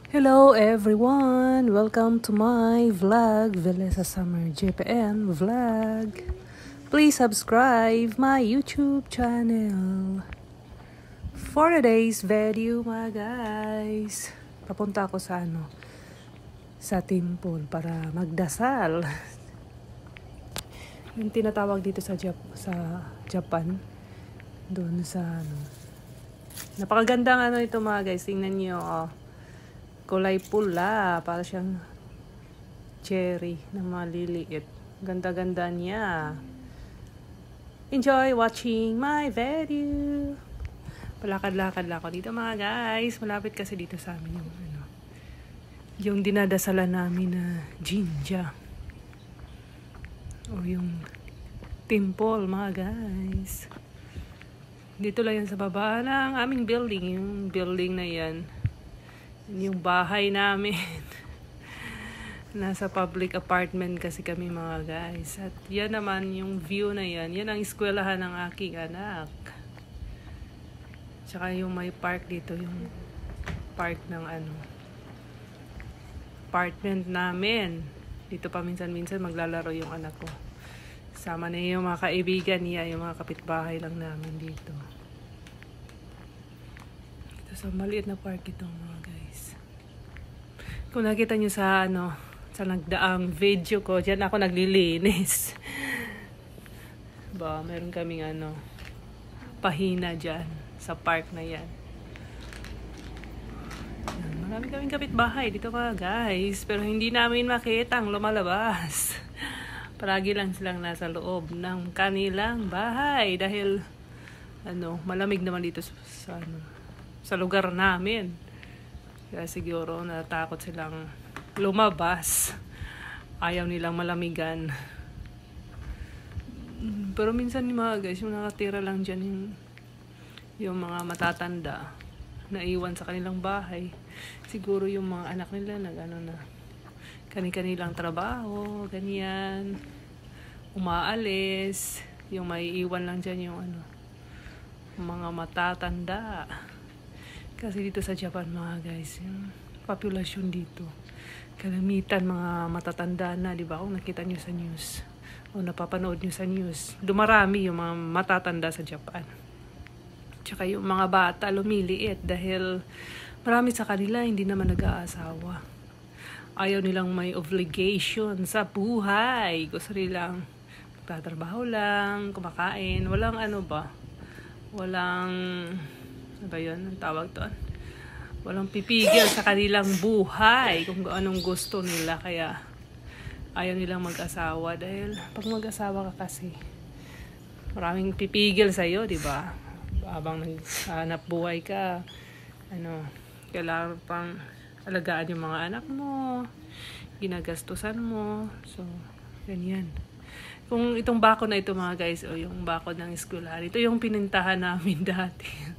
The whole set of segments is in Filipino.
Hello everyone! Welcome to my vlog, Velesa Summer JPN vlog. Please subscribe my YouTube channel. For today's video mga guys, papunta ako sa temple para magdasal. Yung tinatawag dito sa Japan, doon sa napakagandang ito mga guys, tingnan niyo kulay pula, para siyang cherry na maliliit. Ganda-ganda niya. Enjoy watching my video. Palakad-lakad lang ako dito mga guys. Malapit kasi dito sa amin yung dinadasalan namin na jinja. O yung temple mga guys. Dito lang yan sa baba ng aming building. Yung building na yan. Yung bahay namin. Nasa public apartment kasi kami mga guys. At yan naman yung view na yan. Yan ang eskwelahan ng aking anak. Tsaka yung may park dito. Yung park ng apartment namin. Dito pa minsan-minsan maglalaro yung anak ko. Sama na yung mga kaibigan niya. Yung mga kapitbahay lang namin dito. Sa maliit na park itong mga guys. Kung nakita nyo sa nagdaang video ko, dyan ako naglilinis. Meron kaming pahina dyan sa park na yan. Marami kaming kapitbahay dito mga guys, pero hindi namin makita ang lumalabas. Palagi lang silang nasa loob ng kanilang bahay dahil malamig naman dito sa lugar namin. Kaya siguro natakot silang lumabas. Ayaw nilang malamigan. Pero minsan mga guys, yung nakatira lang dyan yung mga matatanda na iwan sa kanilang bahay. Siguro yung mga anak nila kani-kanilang trabaho, ganyan. Umaalis. Yung may iwan lang dyan yung mga matatanda. Kasi dito sa Japan mga guys, yung populasyon dito, kalamitan mga matatanda na, di ba? Kung nakita nyo sa news, o napapanood nyo sa news, dumarami yung mga matatanda sa Japan. Tsaka yung mga bata lumiliit dahil marami sa kanila hindi naman nag-aasawa. Ayaw nilang may obligation sa buhay. Gusto nilang magtatrabaho lang, kumakain, walang walang yun? Ang tawag doon. Walang pipigil sa kanilang buhay kung anong gusto nila. Kaya ayaw nilang mag-asawa dahil pag mag-asawa ka kasi maraming pipigil sa'yo, di ba? Habang naghanap buhay ka, kailangan pang alagaan yung mga anak mo, ginagastusan mo. So, ganyan. Kung itong bakod na ito mga guys, o yung bakod ng eskwelahan, ito yung pinintahan namin dati.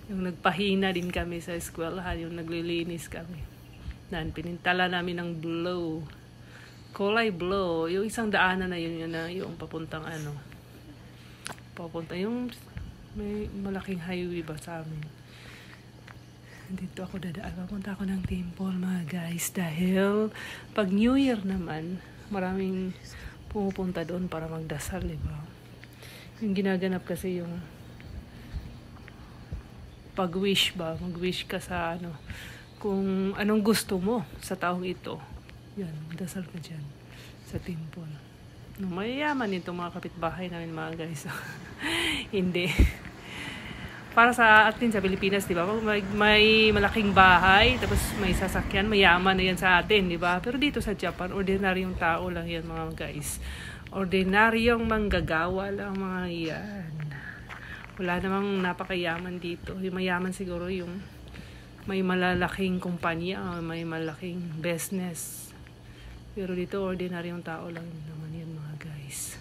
Yung nagpahina din kami sa eskwelahan, yung naglilinis kami. Pinintala namin ng blue. Kulay blue. Yung isang daanan na yun yung papuntang papunta yung may malaking highway ba sa amin. Dito ako dadaan. Papunta ako ng temple mga guys. Dahil pag New Year naman, maraming pumupunta doon para magdasal, diba? Yung ginaganap kasi yung pag-wish ba, mag-wish ka sa kung anong gusto mo sa taong ito. Yan, dasal ka dyan sa temple. Mayayaman itong mga kapitbahay namin mga guys. Hindi. Para sa atin sa Pilipinas, di ba? May malaking bahay, tapos may sasakyan, mayaman na yan sa atin, di ba? Pero dito sa Japan, ordinaryong tao lang yan mga guys. Ordinaryong manggagawa lang mga yan. Wala namang napakayaman dito. Yung mayaman siguro yung may malalaking kumpanya, may malaking business. Pero dito, ordinaryong tao lang naman yan mga guys.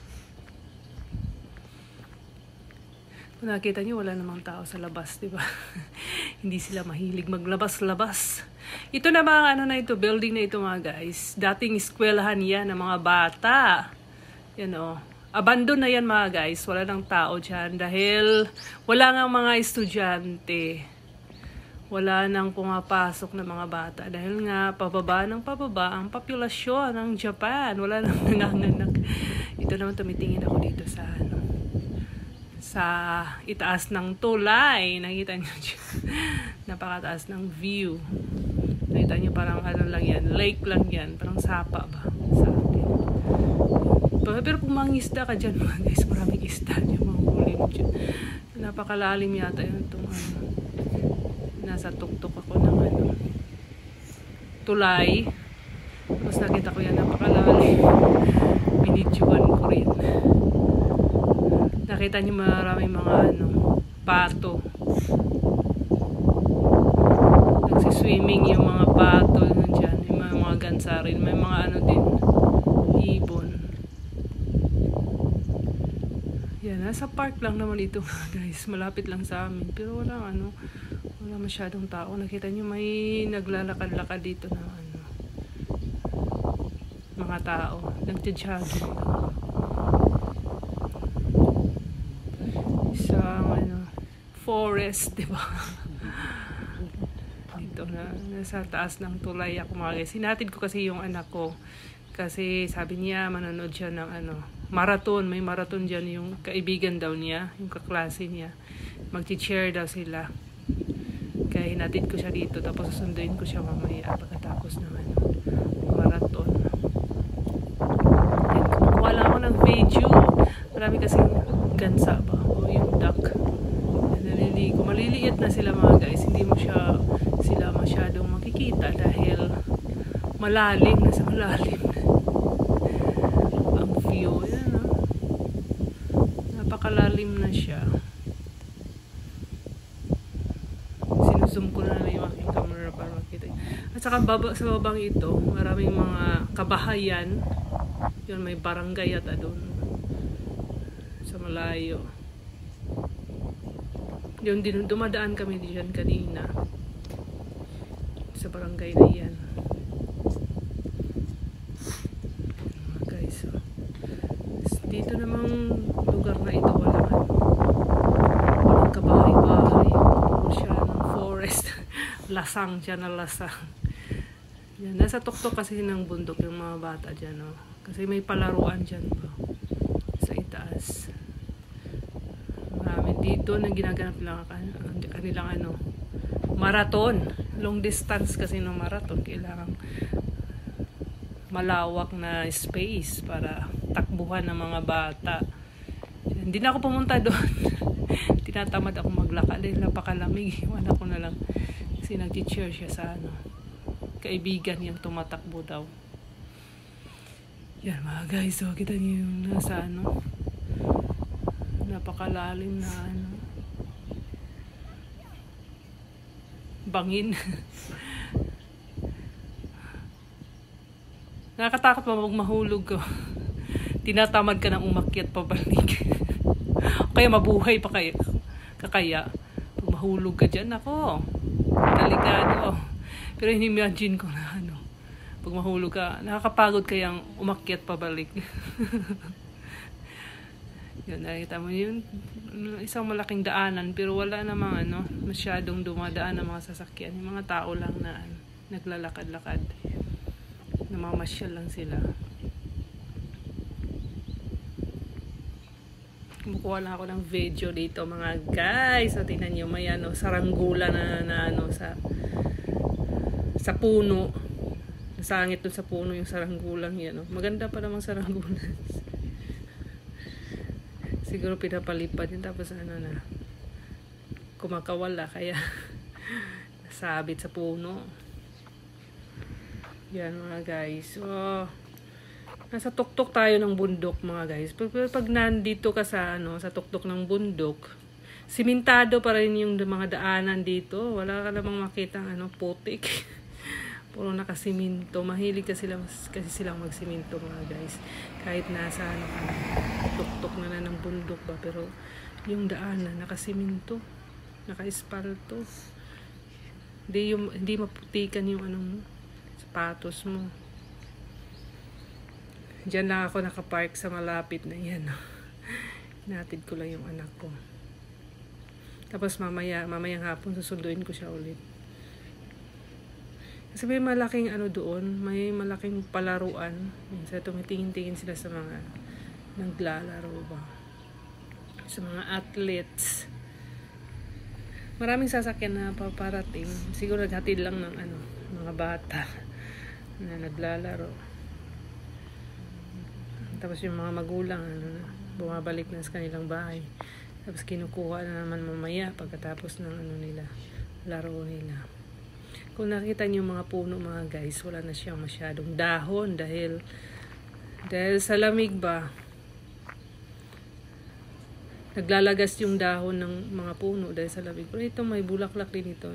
Kung nakita nyo, wala namang tao sa labas, di ba? Hindi sila mahilig maglabas-labas. Ito na mga building na ito mga guys. Dating eskwelahan yan ng mga bata. Yan Abandon na yan mga guys. Wala nang tao dyan dahil wala nga mga estudyante. wala nang pumapasok na mga bata dahil nga pababa ng pababa ang populasyon ng Japan. Wala nang nanganganak. Ito naman, tumitingin ako dito sa sa itaas ng tulay. Nakita niyo napakataas ng view. Nakita niyo parang ano lang yan, lake lang yan, parang sapa ba sa atin. Pero kung mangisda ka dyan mga guys, maraming isda yung mga huli mo dyan. Napakalalim yata yun itong nasa tuktok ako ng tulay. Tapos nakita ko yan, napakalalim. Binidyoan ko rin. Nakita niyo maraming mga pato. Nagsiswimming yung mga pato dyan. Yung mga gansarin. May mga din, ibon. Yan, nasa park lang naman ito guys. Malapit lang sa amin. Pero walang wala masyadong tao. Nakita niyo may naglalakad-lakad dito na mga tao. Nagja-jogging lang. Isang forest, diba? Dito na nasa taas ng tulay ako mga guys. Sinatid ko kasi yung anak ko. Kasi sabi niya manonood siya ng marathon. May marathon dyan yung kaibigan daw niya, yung kaklase niya. Magti-cheer daw sila. Kaya hinatid ko siya dito. Tapos susunduin ko siya mamaya pagkatapos ng marathon. Yan, kumukuha lang ako ng video. Marami kasing gansa ba? O yung duck. Naliligo. Maliliit na sila mga guys. Hindi mo sila masyadong makikita dahil malalim. Nasa malalim. Ang view. Yan, napakalalim na siya. Sinusum ko na yung aking camera para makita. At saka sa babang ito, maraming mga kabahayan. Yun, may barangay at doon. Sa malayo. Yung dumadaan kami diyan kanina. Sa barangay na yan. Guys, so. Dito namang lugar na ito, walang kabahay-bahay. Puro siya ng forest. Lasang siya na lasang. Yan, nasa tuktok kasi ng bundok yung mga bata dyan. Kasi may palaruan dyan pa. Sa itaas. Marami dito na ginaganap lang kanilang marathon. Long distance kasi ng marathon. Kailangan malawak na space para takbuhan ng mga bata. Hindi na ako pumunta doon. Tinatamad ako maglakad dahil napakalamig. Iwan ako na lang. Kasi nag-cheer siya sa kaibigan niyang tumatakbo daw. Yan mga guys. So kita niyo yung nasa napakalalim na bangin. Nakakatakot pa mahulog ko. Tinatamad ka nang umakyat pabalik. Kaya mabuhay pa kakaya. Pag mahulog ka dyan, ako. Delikado. Pero inimagine ko na pag mahulog ka, nakakapagod kayang umakyat pabalik. Yun, nakita mo yun. Isang malaking daanan, pero wala namang masyadong dumadaan ng mga sasakyan. Yung mga tao lang na naglalakad-lakad. Namamasyal lang sila. Kumukuha lang ako ng video dito mga guys. So tingnan nyo, may saranggula na sa puno. Nasangit dun sa puno yung saranggulang yan. Maganda pa namang saranggulan. Siguro pinapalipad yun. Tapos kumakawala. Kaya nasabit sa puno. Yan mga guys. So, nasa tuktok tayo ng bundok mga guys. Pag nandito ka sa tuktok ng bundok, simentado pa rin yung mga daanan dito. Wala ka namang makita putik. Puro nakasiminto. Mahilig kasi silang magsiminto mga guys. Kahit nasa tuktok na ng bundok ba. Pero yung daanan nakasiminto. Naka-espalto. Hindi maputikan yung sapatos mo. Diyan lang ako nakapark sa malapit na yan. Hinatid ko lang yung anak ko. Tapos mamayang hapon susunduin ko siya ulit. Kasi may malaking ano doon, may malaking palaruan. Minsan tumitingin-tingin sila sa mga naglalaro ba. Sa mga athletes. Maraming sasakyan na paparating. Siguro naghatid lang ng ano, mga bata na naglalaro. Tapos yung mga magulang bumabalik na sa kanilang bahay. Tapos kinukuha na naman mamaya pagkatapos ng ano nila, laro nila. Kung nakita niyo mga puno mga guys, wala na siyang masyadong dahon dahil sa lamig ba. Naglalagas yung dahon ng mga puno dahil sa lamig. Pero ito may bulaklak din ito.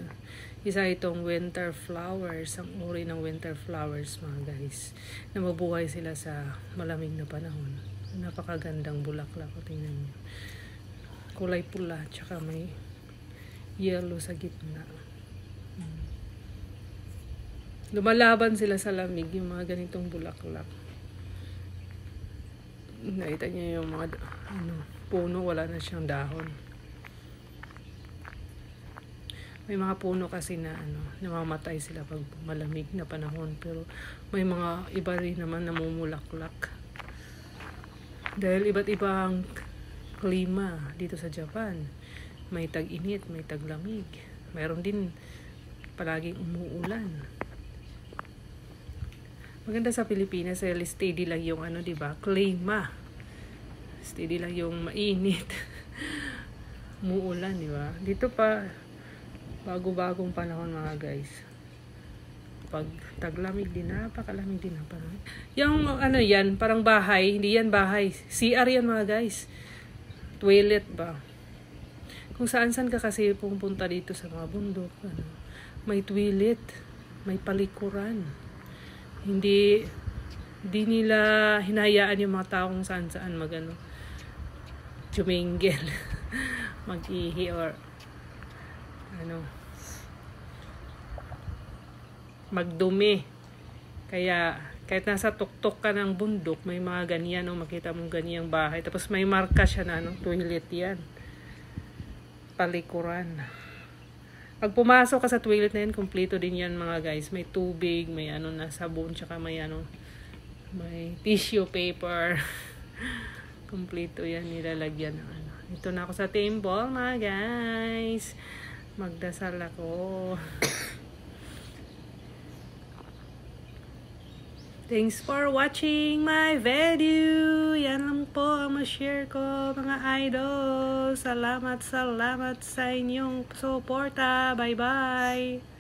Isa itong winter flowers, ang uri ng winter flowers mga guys. Na mabuhay sila sa malamig na panahon. Napakagandang bulaklak. Tingnan niyo. Kulay pula, tsaka may yellow sa gitna. Lumalaban sila sa lamig, yung mga ganitong bulaklak. Nakita niyo yung mga puno, wala na siyang dahon. May mga puno kasi na namamatay sila pag malamig na panahon, pero may mga iba rin naman namumulaklak. Dahil iba't ibang klima dito sa Japan. May tag-init, may taglamig. Mayroon din palaging umuulan. Maganda sa Pilipinas, steady lang yung di ba? Klima. Steady lang yung mainit. Umuulan, di ba? Dito pa bago-bagong panahon mga guys. Pag taglamig din, napakalamig din ang panahon. Yung yan, parang bahay, hindi yan bahay. CR yan mga guys. Toilet ba? Kung saan-saan ka kasi pumunta dito sa mga bundok, may toilet, may palikuran. Hindi nila hinayaan yung mga taong saan-saan tumingil, mag-ihi or magdumi. Kaya kahit nasa tuktok ka ng bundok, may mga ganyan, makita mong ganyang bahay. Tapos may marka siya na toilet yan. Palikuran. Pag pumasok ka sa toilet na yan, kumpleto din yan mga guys. May tubig, may na sabon, tsaka may may tissue paper. Kumpleto yan, nilalagyan ng Ito na ako sa temple mga guys. Magdasal ako. Thanks for watching my video. Yan lang po ang ma-share ko mga idol. Salamat sa inyong suporta. Bye bye.